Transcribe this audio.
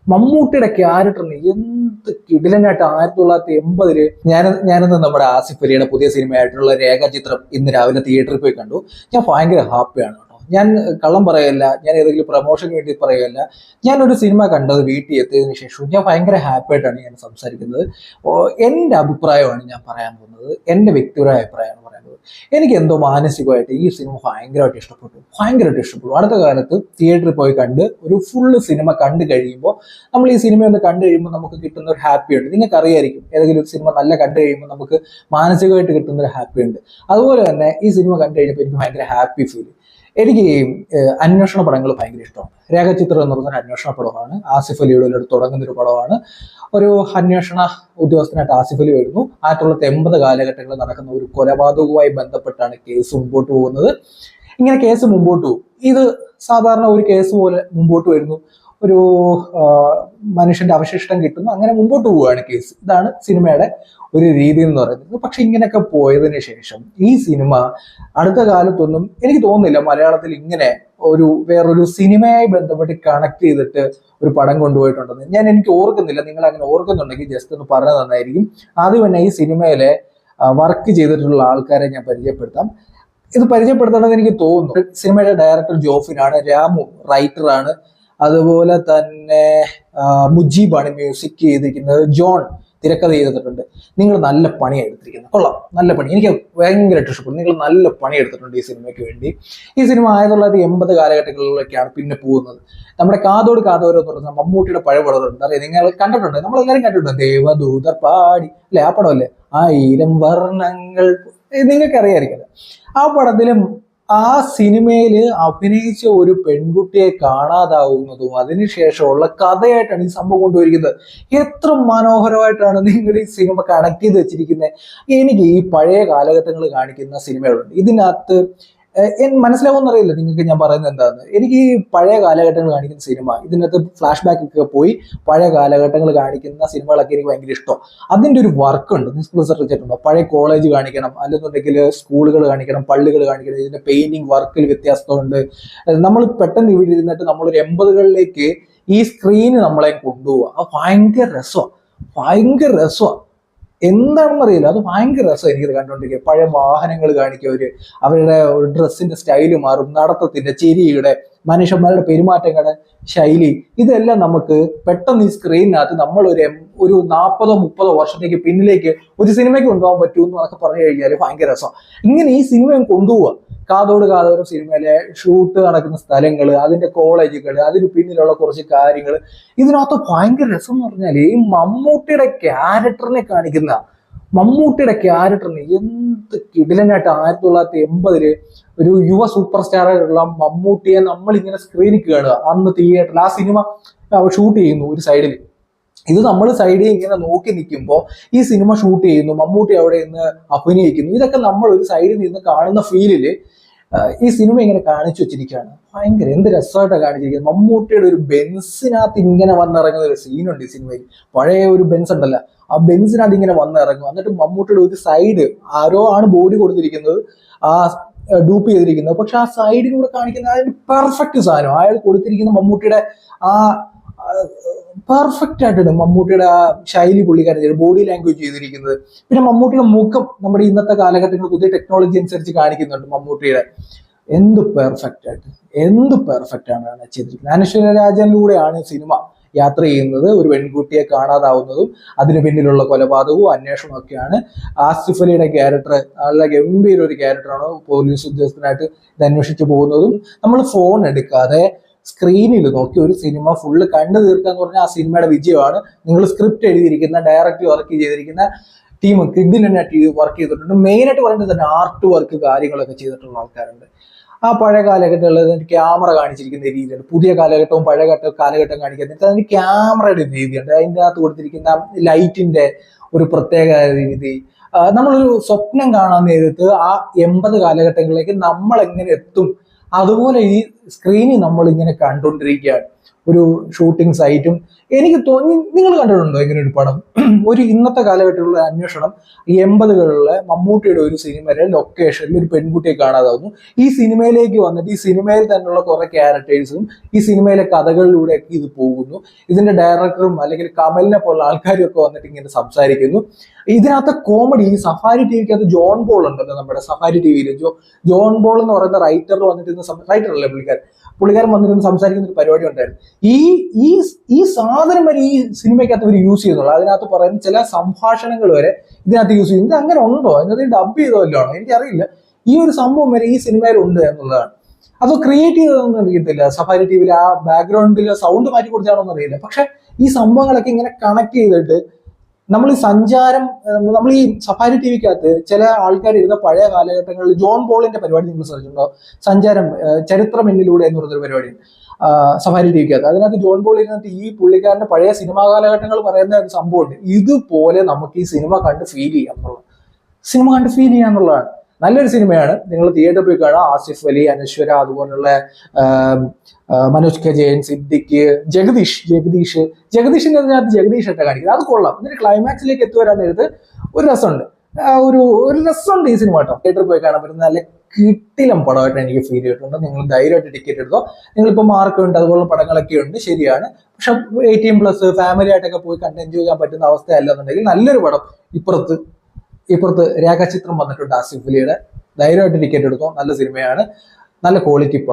മമ്മൂട്ടിയുടെ ക്യാരക്ടറിന് എന്ത് കിടിലനായിട്ട് 1980 ഞാനിന്ന് നമ്മുടെ ആസിഫ് അലിയുടെ പുതിയ സിനിമയായിട്ടുള്ള രേഖാചിത്രം ഇന്ന് രാവിലെ തിയേറ്ററിൽ പോയി കണ്ടു. ഞാൻ ഭയങ്കര ഹാപ്പിയാണ് കേട്ടോ. ഞാൻ കള്ളം പറയല്ല, ഞാൻ ഏതെങ്കിലും പ്രൊമോഷന് വേണ്ടി പറയല്ല. ഞാനൊരു സിനിമ കണ്ടത് വീട്ടിൽ എത്തിയതിനു ശേഷം ഞാൻ ഭയങ്കര ഹാപ്പി ആയിട്ടാണ് ഞാൻ സംസാരിക്കുന്നത്. എൻ്റെ അഭിപ്രായമാണ് ഞാൻ പറയാൻ പോകുന്നത്, എൻ്റെ വ്യക്തിപരമായ അഭിപ്രായമാണ് പറയുന്നത്. എനിക്ക് എന്തോ മാനസികമായിട്ട് ഈ സിനിമ ഭയങ്കരമായിട്ട് ഇഷ്ടപ്പെട്ടു. അടുത്ത കാലത്ത് തിയേറ്ററിൽ പോയി കണ്ട് ഒരു ഫുള്ള് സിനിമ കണ്ടു കഴിയുമ്പോൾ, നമ്മൾ ഈ സിനിമ ഒന്ന് കണ്ടു കഴിയുമ്പോൾ നമുക്ക് കിട്ടുന്ന ഒരു ഹാപ്പി ഉണ്ട്. നിങ്ങൾക്ക് അറിയായിരിക്കും, ഏതെങ്കിലും ഒരു സിനിമ നല്ല കണ്ടു കഴിയുമ്പോൾ നമുക്ക് മാനസികമായിട്ട് കിട്ടുന്ന ഒരു ഹാപ്പി ഉണ്ട്. അതുപോലെ തന്നെ ഈ സിനിമ കണ്ടു കഴിഞ്ഞപ്പോൾ എനിക്ക് ഭയങ്കര ഹാപ്പി ഫീൽ. എനിക്ക് അന്വേഷണ പടങ്ങൾ ഭയങ്കര ഇഷ്ടമാണ്. രേഖാചിത്രം എന്ന് പറഞ്ഞൊരു അന്വേഷണ പടമാണ്. ആസിഫ് അലിയുടെ തുടങ്ങുന്ന ഒരു പടമാണ്. ഒരു അന്വേഷണ ഉദ്യോഗസ്ഥനായിട്ട് ആസിഫ് അലി വരുന്നു. 1980 കാലഘട്ടങ്ങളിൽ നടക്കുന്ന ഒരു കൊലപാതകവുമായി ബന്ധപ്പെട്ടാണ് കേസ് മുമ്പോട്ട് പോകുന്നത്. ഇങ്ങനെ കേസ് മുമ്പോട്ട് പോകും. ഇത് സാധാരണ ഒരു കേസ് പോലെ മുമ്പോട്ട് വരുന്നു. ഒരു മനുഷ്യന്റെ അവശിഷ്ടം കിട്ടുന്നു, അങ്ങനെ മുമ്പോട്ട് പോവുകയാണ് കേസ്. ഇതാണ് സിനിമയുടെ ഒരു രീതി എന്ന് പറയുന്നത്. പക്ഷെ ഇങ്ങനെയൊക്കെ പോയതിനു ശേഷം ഈ സിനിമ അടുത്ത കാലത്തൊന്നും എനിക്ക് തോന്നുന്നില്ല മലയാളത്തിൽ ഇങ്ങനെ വേറൊരു സിനിമയായി ബന്ധപ്പെട്ട് കണക്ട് ചെയ്തിട്ട് ഒരു പടം കൊണ്ടുപോയിട്ടുണ്ടെന്ന് എനിക്ക് ഓർക്കുന്നില്ല. നിങ്ങൾ അങ്ങനെ ഓർക്കുന്നുണ്ടെങ്കിൽ ജസ്റ്റ് ഒന്ന് പറഞ്ഞത് നന്നായിരിക്കും. ആദ്യം തന്നെ ഈ സിനിമയിലെ വർക്ക് ചെയ്തിട്ടുള്ള ആൾക്കാരെ ഞാൻ പരിചയപ്പെടുത്താം. ഇത് പരിചയപ്പെടുത്തണമെന്ന് എനിക്ക് തോന്നുന്നു. സിനിമയുടെ ഡയറക്ടർ ജോഫിനാണ്, രാമു റൈറ്ററാണ്, അതുപോലെ തന്നെ മുജീബാണ് മ്യൂസിക് ചെയ്തിരിക്കുന്നത്, ജോൺ തിരക്കഥ ചെയ്തിട്ടുണ്ട്. നിങ്ങൾ നല്ല പണിയാണ് എടുത്തിരിക്കുന്നത്, കൊള്ളാം, നല്ല പണി. എനിക്ക് ഭയങ്കരമായിട്ട് ഇഷ്ടപ്പെട്ടു. നിങ്ങൾ നല്ല പണി എടുത്തിട്ടുണ്ട് ഈ സിനിമയ്ക്ക് വേണ്ടി. ഈ സിനിമ 1980 കാലഘട്ടങ്ങളിലൊക്കെയാണ് പിന്നെ പോകുന്നത്. നമ്മുടെ കാതോട് കാതോരോ എന്ന് പറഞ്ഞാൽ മമ്മൂട്ടിയുടെ പഴയ പടമുണ്ട്, അറിയാം, നിങ്ങൾ കണ്ടിട്ടുണ്ട്, നമ്മളെല്ലാവരും കണ്ടിട്ടുണ്ട്. ദേവദൂതർ പാടി അല്ലെ, ആ പടമല്ലേ, 1000 വർണ്ണങ്ങൾ, നിങ്ങൾക്ക് അറിയാമായിരിക്കും. ആ പടത്തിലും ആ സിനിമയിൽ അഭിനയിച്ച ഒരു പെൺകുട്ടിയെ കാണാതാവുന്നതും അതിനുശേഷമുള്ള കഥയായിട്ടാണ് ഈ സംഭവം കൊണ്ടുവരിക്കുന്നത്. എത്ര മനോഹരമായിട്ടാണ് നിങ്ങൾ ഈ സിനിമ കണക്ട് ചെയ്ത് വെച്ചിരിക്കുന്നത്. എനിക്ക് ഈ പഴയ കാലഘട്ടങ്ങൾ കാണിക്കുന്ന സിനിമകളുണ്ട്, ഇതിനകത്ത് മനസ്സിലാവുമെന്നറിയില്ല നിങ്ങൾക്ക് ഞാൻ പറയുന്നത് എന്താണെന്ന്. എനിക്ക് ഈ പഴയ കാലഘട്ടങ്ങൾ കാണിക്കുന്ന സിനിമ, ഇതിനകത്ത് ഫ്ലാഷ് ബാക്ക് ഒക്കെ പോയി പഴയ കാലഘട്ടങ്ങൾ കാണിക്കുന്ന സിനിമകളൊക്കെ എനിക്ക് ഭയങ്കര ഇഷ്ടം. അതിൻ്റെ ഒരു വർക്ക് ഉണ്ട്, നിങ്ങൾ ശ്രദ്ധിച്ചിട്ടുണ്ടോ? പഴയ കോളേജ് കാണിക്കണം, അല്ലെന്നുണ്ടെങ്കിൽ സ്കൂളുകൾ കാണിക്കണം, പള്ളികൾ കാണിക്കണം. ഇതിന്റെ പെയിന്റിങ് വർക്കിൽ വ്യത്യാസമുണ്ട്. നമ്മൾ പെട്ടെന്ന് ഇവിടെ ഇരുന്നിട്ട് നമ്മളൊരു 80കളിലേക്ക് ഈ സ്ക്രീന് നമ്മളെ കൊണ്ടുപോവുക. അത് ഭയങ്കര രസമാണ്. എന്താണെന്ന് അറിയില്ല, അത് ഭയങ്കര രസം. എനിക്കത് കണ്ടുകൊണ്ടിരിക്കുക. പഴയ വാഹനങ്ങൾ കാണിക്കുക, അവരുടെ ഡ്രസ്സിന്റെ സ്റ്റൈല് മാറും, നടത്തത്തിന്റെ, ചിരിയുടെ, മനുഷ്യന്മാരുടെ പെരുമാറ്റങ്ങളുടെ ശൈലി, ഇതെല്ലാം നമുക്ക് പെട്ടെന്ന് ഈ സ്ക്രീനിനകത്ത് നമ്മൾ ഒരു 40-30 വർഷത്തേക്ക് പിന്നിലേക്ക് ഒരു സിനിമയ്ക്ക് കൊണ്ടുപോകാൻ പറ്റുമെന്ന് എന്നൊക്കെ പറഞ്ഞു കഴിഞ്ഞാൽ ഭയങ്കര രസം. ഇങ്ങനെ ഈ സിനിമയും കൊണ്ടുപോവുക. കാതോട് കാതോരം സിനിമയിലെ ഷൂട്ട് നടക്കുന്ന സ്ഥലങ്ങൾ, അതിന്റെ കോളേജുകൾ, അതിന് പിന്നിലുള്ള കുറച്ച് കാര്യങ്ങൾ, ഇതിനകത്ത് ഭയങ്കര രസം എന്ന് പറഞ്ഞാൽ ഈ മമ്മൂട്ടിയുടെ ക്യാരക്ടറിന് എന്ത് കിടിലനായിട്ട് 1980 ഒരു യുവ സൂപ്പർ സ്റ്റാറായിട്ടുള്ള മമ്മൂട്ടിയെ നമ്മൾ ഇങ്ങനെ സ്ക്രീനിൽ കാണുക. അന്ന് തിയേറ്ററിൽ ആ സിനിമ ഷൂട്ട് ചെയ്യുന്നു ഒരു സൈഡിൽ. ഇത് നമ്മൾ സൈഡിൽ ഇങ്ങനെ നോക്കി നിൽക്കുമ്പോൾ ഈ സിനിമ ഷൂട്ട് ചെയ്യുന്നു, മമ്മൂട്ടി അവിടെ നിന്ന് അഭിനയിക്കുന്നു. ഇതൊക്കെ നമ്മൾ ഒരു സൈഡിൽ നിന്ന് കാണുന്ന ഫീലില് ഈ സിനിമ ഇങ്ങനെ കാണിച്ചു വെച്ചിരിക്കുകയാണ്. ഭയങ്കര എന്ത് രസമായിട്ടാണ് കാണിച്ചിരിക്കുന്നത്. മമ്മൂട്ടിയുടെ ഒരു ബെൻസിനകത്ത് ഇങ്ങനെ വന്നിറങ്ങുന്ന ഒരു സീനുണ്ട് ഈ സിനിമയിൽ. പഴയ ഒരു ബെൻസ് ഉണ്ടല്ലോ, ആ ബെൻസിനകത്ത് ഇങ്ങനെ വന്നിറങ്ങും. എന്നിട്ട് മമ്മൂട്ടിയുടെ ഒരു സൈഡ് ആരോ ആണ് ബോഡി കൊടുത്തിരിക്കുന്നത്, ആ ഡൂപ്പ് ചെയ്തിരിക്കുന്നത്. പക്ഷെ ആ സൈഡിലൂടെ കാണിക്കുന്ന അതിന്റെ പെർഫെക്റ്റ് സാധനം അയാൾ കൊടുത്തിരിക്കുന്ന മമ്മൂട്ടിയുടെ ആ പെർഫെക്റ്റ് ആയിട്ടുണ്ട്. മമ്മൂട്ടിയുടെ ആ ശൈലി പുള്ളിക്കാരൻ ബോഡി ലാംഗ്വേജ് ചെയ്തിരിക്കുന്നത്. പിന്നെ മമ്മൂട്ടിയുടെ മുഖം നമ്മുടെ ഇന്നത്തെ കാലഘട്ടങ്ങൾ പുതിയ ടെക്നോളജി അനുസരിച്ച് കാണിക്കുന്നുണ്ട്. മമ്മൂട്ടിയുടെ എന്ത് പെർഫെക്റ്റ് ആണ് ചെയ്തിരിക്കുന്നത്. അനശ്വര രാജനിലൂടെയാണ് സിനിമ യാത്ര ചെയ്യുന്നത്. ഒരു പെൺകുട്ടിയെ കാണാതാവുന്നതും അതിന് പിന്നിലുള്ള കൊലപാതകവും അന്വേഷണവും ഒക്കെയാണ്. ആസിഫ് അലിയുടെ ക്യാരക്ടർ നല്ല ഗംഭീര ഒരു ക്യാരക്ടറാണ്. പോലീസ് ഉദ്യോഗസ്ഥനായിട്ട് ഇത് അന്വേഷിച്ചു പോകുന്നതും നമ്മൾ ഫോൺ എടുക്കാതെ സ്ക്രീനിൽ നോക്കി ഒരു സിനിമ ഫുള്ള് കണ്ടു തീർക്കുക എന്ന് പറഞ്ഞാൽ ആ സിനിമയുടെ വിജയമാണ്. നിങ്ങൾ സ്ക്രിപ്റ്റ് എഴുതിയിരിക്കുന്ന, ഡയറക്റ്റ് വർക്ക് ചെയ്തിരിക്കുന്ന ടീം കിഡിലായിട്ട് വർക്ക് ചെയ്തിട്ടുണ്ട്. മെയിനായിട്ട് പറയുന്നത് തന്നെ ആർട്ട് വർക്ക് കാര്യങ്ങളൊക്കെ ചെയ്തിട്ടുള്ള ആൾക്കാരുണ്ട്. ആ പഴയ കാലഘട്ടങ്ങളിൽ ക്യാമറ കാണിച്ചിരിക്കുന്ന രീതിയുണ്ട്. പുതിയ കാലഘട്ടവും പഴയ കാലഘട്ടം കാണിക്കുന്നത് അതിന്റെ ക്യാമറയുടെ രീതിയുണ്ട്. അതിൻ്റെ അകത്ത് കൊടുത്തിരിക്കുന്ന ലൈറ്റിന്റെ ഒരു പ്രത്യേക രീതി, നമ്മളൊരു സ്വപ്നം കാണാൻ നേരത്ത് ആ 80 കാലഘട്ടങ്ങളിലേക്ക് നമ്മൾ എങ്ങനെ എത്തും അതുപോലെ ഈ സ്ക്രീനിൽ നമ്മൾ ഇങ്ങനെ കണ്ടുകൊണ്ടിരിക്കുകയാണ്. ഒരു ഷൂട്ടിംഗ് സൈറ്റും എനിക്ക് തോന്നി. നിങ്ങൾ കണ്ടിട്ടുണ്ടോ ഇങ്ങനെ ഒരു പടം? ഒരു ഇന്നത്തെ കാലഘട്ടത്തിലുള്ള അന്വേഷണം, 80കളിലെ മമ്മൂട്ടിയുടെ ഒരു സിനിമയിലെ ലൊക്കേഷനിൽ ഒരു പെൺകുട്ടിയെ കാണാതാവുന്നു. ഈ സിനിമയിലേക്ക് വന്നിട്ട് ഈ സിനിമയിൽ തന്നെയുള്ള കുറെ ക്യാരക്ടേഴ്സും ഈ സിനിമയിലെ കഥകളിലൂടെയൊക്കെ ഇത് പോകുന്നു. ഇതിന്റെ ഡയറക്ടറും അല്ലെങ്കിൽ കമലിനെ പോലുള്ള ആൾക്കാരും ഒക്കെ വന്നിട്ട് ഇങ്ങനെ സംസാരിക്കുന്നു. ഇതിനകത്ത് കോമഡി, ഈ സഫാരി ടിവിക്കകത്ത് ജോൺ പോൾ ഉണ്ടല്ലോ, നമ്മുടെ സഫാരി ടിവിയിൽ ജോൺ പോൾ എന്ന് പറയുന്ന റൈറ്റർ വന്നിട്ട്, റൈറ്റർ അല്ലേ പുള്ളിക്കാരൻ വന്നിരുന്ന് സംസാരിക്കുന്ന ഒരു പരിപാടി ഉണ്ടായിരുന്നു. ഈ സാധനം വരെ ഈ സിനിമയ്ക്കകത്ത് അവർ യൂസ് ചെയ്യുന്നുള്ളൂ. അതിനകത്ത് പറയുന്ന ചില സംഭാഷണങ്ങൾ വരെ ഇതിനകത്ത് യൂസ് ചെയ്യുന്നത്. ഇത് അങ്ങനെ ഉണ്ടോ? അതിനകത്ത് ഡബ് ചെയ്തല്ലോ ആണോ എനിക്കറിയില്ല. ഈ ഒരു സംഭവം വരെ ഈ സിനിമയിൽ ഉണ്ട് എന്നുള്ളതാണ്. അത് ക്രിയേറ്റ് ചെയ്തതൊന്നും അറിയത്തില്ല. സഫാരി ടിവിയിൽ ആ ബാക്ക്ഗ്രൗണ്ടിൽ സൗണ്ട് മാറ്റി കൊടുത്താണോ എന്നറിയില്ല. പക്ഷെ ഈ സംഭവങ്ങളൊക്കെ ഇങ്ങനെ കണക്ട് ചെയ്തിട്ട് നമ്മൾ ഈ സഫാരി ടിവിക്കകത്ത് ചില ആൾക്കാർ ഇരുന്ന പഴയ കാലഘട്ടങ്ങളിൽ ജോൺ പോളിന്റെ പരിപാടി നിങ്ങൾ ശ്രദ്ധിച്ചിട്ടുണ്ടോ? ചരിത്രം എന്നിലൂടെ എന്ന് പറഞ്ഞൊരു പരിപാടി സഫാരി ടിവിക്കകത്ത്. അതിനകത്ത് ജോൺ പോൾ ഇരുന്നിട്ട് ഈ പുള്ളിക്കാരന്റെ പഴയ സിനിമാ കാലഘട്ടങ്ങൾ പറയുന്ന ഒരു സംഭവമുണ്ട്. ഇതുപോലെ നമുക്ക് ഈ സിനിമ കണ്ട് ഫീൽ ചെയ്യാന്നുള്ളതാണ്. നല്ലൊരു സിനിമയാണ്. നിങ്ങൾ തിയേറ്ററിൽ പോയി കാണാം. ആസിഫ് അലി, അനശ്വര, അതുപോലുള്ള മനോജ് കെ ജയൻ, സിദ്ദിഖ്, ജഗദീഷിന്റെ അതിനകത്ത് ജഗദീഷൊക്കെ കാണിക്കുന്നത് അത് കൊള്ളാം. എന്നിട്ട് ക്ലൈമാക്സിലേക്ക് എത്തുവരാൻ നേരത്ത് ഒരു രസമുണ്ട്. ഒരു രസമുണ്ട് ഈ സിനിമ കേട്ടോ. തിയേറ്ററിൽ പോയി കാണാൻ പറ്റുന്ന നല്ല കിട്ടിലം പടമായിട്ട് എനിക്ക് ഫീൽ ചെയ്തിട്ടുണ്ട്. നിങ്ങൾ ധൈര്യമായിട്ട് ടിക്കറ്റ് എടുത്തോ. നിങ്ങളിപ്പോൾ മാർക്ക് ഉണ്ട്, അതുപോലുള്ള പടങ്ങളൊക്കെ ഉണ്ട്, ശരിയാണ്. പക്ഷെ 18+ ഫാമിലി ആയിട്ടൊക്കെ പോയി കണ്ട് എൻജോയ് ചെയ്യാൻ പറ്റുന്ന അവസ്ഥയല്ല എന്നുണ്ടെങ്കിൽ നല്ലൊരു പടം ഇപ്പുറത്ത് രേഖാചിത്രം വന്നിട്ടുണ്ട് ആസിഫ് അലിയുടെ. ധൈര്യമായിട്ട് ടിക്കറ്റ് എടുത്തോ. നല്ല സിനിമയാണ്, നല്ല ക്വാളിറ്റി പടം.